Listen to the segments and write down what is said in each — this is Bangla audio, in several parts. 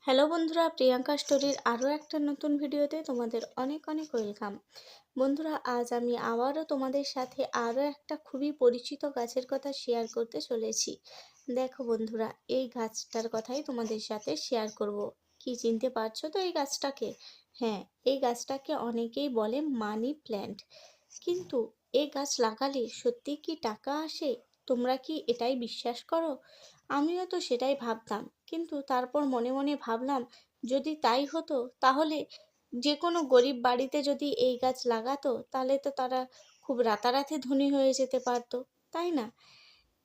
হ্যালো বন্ধুরা, প্রিয়াঙ্কা স্টোরির আরও একটা নতুন ভিডিওতে তোমাদের অনেক অনেক ওয়েলকাম। বন্ধুরা, আজ আমি আবারও তোমাদের সাথে আরও একটা খুবই পরিচিত গাছের কথা শেয়ার করতে চলেছি। দেখো বন্ধুরা, এই গাছটার কথাই তোমাদের সাথে শেয়ার করব। কি চিনতে পারছো তো এই গাছটাকে? হ্যাঁ, এই গাছটাকে অনেকেই বলে মানি প্ল্যান্ট। কিন্তু এই গাছ লাগালে সত্যি কি টাকা আসে? তোমরা কি এটাই বিশ্বাস করো? আমিও তো সেটাই ভাবতাম, কিন্তু তারপর মনে মনে ভাবলাম, যদি তাই হতো তাহলে যে কোনো গরিব বাড়িতে যদি এই গাছ লাগাতো তাহলে তো তারা খুব রাতারাতি ধনী হয়ে যেতে পারতো, তাই না?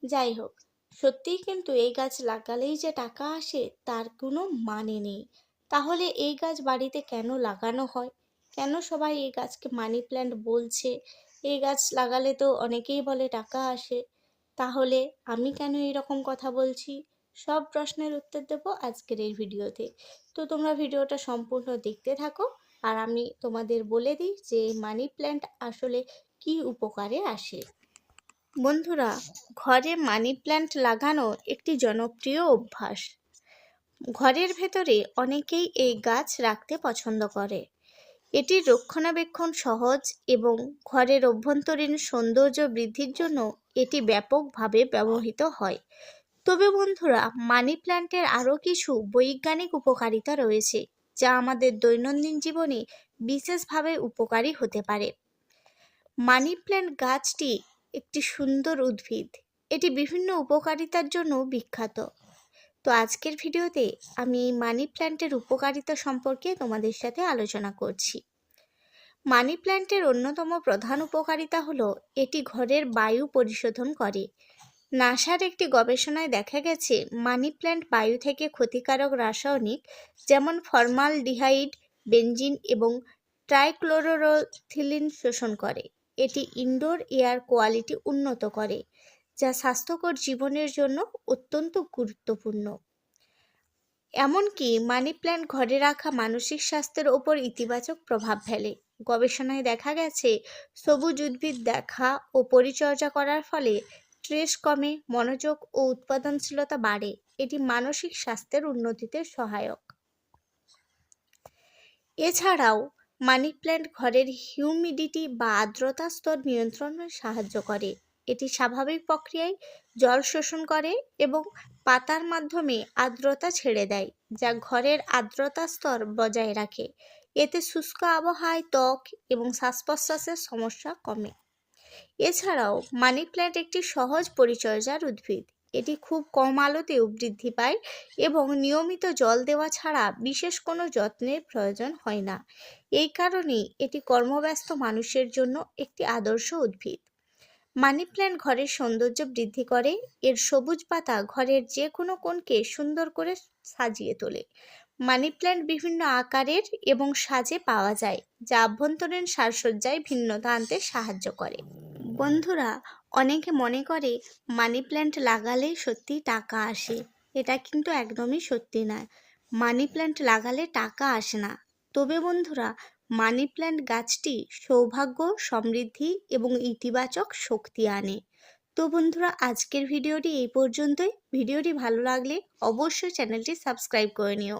যাই হোক, সত্যিই কিন্তু এই গাছ লাগালেই যে টাকা আসে তার কোনো মানে নেই। তাহলে এই গাছ বাড়িতে কেন লাগানো হয়? কেন সবাই এই গাছকে মানি প্ল্যান্ট বলছে? এই গাছ লাগালে তো অনেকেই বলে টাকা আসে। তাহলে আমি কেন এরকম কথা বলছি? সব প্রশ্নের উত্তর দেব আজকের এই ভিডিওতে। তো তোমরা ভিডিওটা সম্পূর্ণ দেখতে থাকো, আর আমি তোমাদের বলে দিই যে মানি প্ল্যান্ট আসলে কি উপকারে আসে। বন্ধুরা, ঘরে মানি প্ল্যান্ট লাগানো একটি জনপ্রিয় অভ্যাস। ঘরের ভেতরে অনেকেই এই গাছ রাখতে পছন্দ করে। এটির রক্ষণাবেক্ষণ সহজ এবং ঘরের অভ্যন্তরীণ সৌন্দর্য বৃদ্ধির জন্য এটি ব্যাপকভাবে ব্যবহৃত হয়। তবে বন্ধুরা, মানি প্ল্যান্টের আরও কিছু বৈজ্ঞানিক উপকারিতা রয়েছে, যা আমাদের দৈনন্দিন জীবনে বিশেষভাবে উপকারী হতে পারে। মানি প্ল্যান্ট গাছটি একটি সুন্দর উদ্ভিদ। এটি বিভিন্ন উপকারিতার জন্য বিখ্যাত। তো আজকের ভিডিওতে আমি এই মানি প্ল্যান্টের উপকারিতা সম্পর্কে তোমাদের সাথে আলোচনা করছি। মানি প্ল্যান্টের অন্যতম প্রধান উপকারিতা হলো এটি ঘরের বায়ু পরিশোধন করে। নাসার একটি গবেষণায় দেখা গেছে মানি প্ল্যান্ট বায়ু থেকে ক্ষতিকারক রাসায়নিক যেমন ফর্মালডিহাইড, বেনজিন এবং ট্রাইক্লোরোথিলিন শোষণ করে। এটি ইনডোর এয়ার কোয়ালিটি উন্নত করে, যা স্বাস্থ্যকর জীবনের জন্য অত্যন্ত গুরুত্বপূর্ণ। এমনকি মানি প্ল্যান্ট ঘরে রাখা মানসিক স্বাস্থ্যের ওপর ইতিবাচক প্রভাব ফেলে। গবেষণায় দেখা গেছে সবুজ উদ্ভিদ দেখা ও পরিচর্যা করার ফলে স্ট্রেস কমে, মনোযোগ ও উৎপাদনশীলতা বাড়ে। এটি মানসিক স্বাস্থ্যের উন্নতিতে সহায়ক। এছাড়াও মানি প্ল্যান্ট ঘরের হিউমিডিটি বা আর্দ্রতা স্তর নিয়ন্ত্রণে সাহায্য করে। এটি স্বাভাবিক প্রক্রিয়ায় জল শোষণ করে এবং পাতার মাধ্যমে আর্দ্রতা ছেড়ে দেয়, যা ঘরের আর্দ্রতা স্তর বজায় রাখে। এতে শুষ্ক আবহাওয়ায় ত্বক এবং শ্বাস প্রশ্বাসের সমস্যা কমে। এছাড়াও মানি প্ল্যান্ট একটি সহজ পরিচর্যার উদ্ভিদ। এটি খুব কম আলোতেও বৃদ্ধি পায় এবং নিয়মিত জল দেওয়া ছাড়া বিশেষ কোনো যত্নের প্রয়োজন হয় না। এই কারণেই এটি কর্মব্যস্ত মানুষের জন্য একটি আদর্শ উদ্ভিদ। মানি প্ল্যান্ট ঘরের সৌন্দর্য বৃদ্ধি করে। এর সবুজ পাতা ঘরের যে কোনো কোণকে সুন্দর করে সাজিয়ে তোলে। মানি প্ল্যান্ট বিভিন্ন আকারের এবং সাজে পাওয়া যায়, যা আভ্যন্তরীণ সাজসজ্জায় ভিন্নতা আনতে সাহায্য করে। বন্ধুরা, অনেকে মনে করে মানি প্ল্যান্ট লাগালে সত্যি টাকা আসে। এটা কিন্তু একদমই সত্যি নয়। মানি প্ল্যান্ট লাগালে টাকা আসে না। তবে বন্ধুরা, মানি প্ল্যান্ট গাছটি সৌভাগ্য, সমৃদ্ধি এবং ইতিবাচক শক্তি আনে। তো বন্ধুরা, আজকের ভিডিওটি এই পর্যন্তই। ভিডিওটি ভালো লাগলে অবশ্যই চ্যানেলটি সাবস্ক্রাইব করে নিও।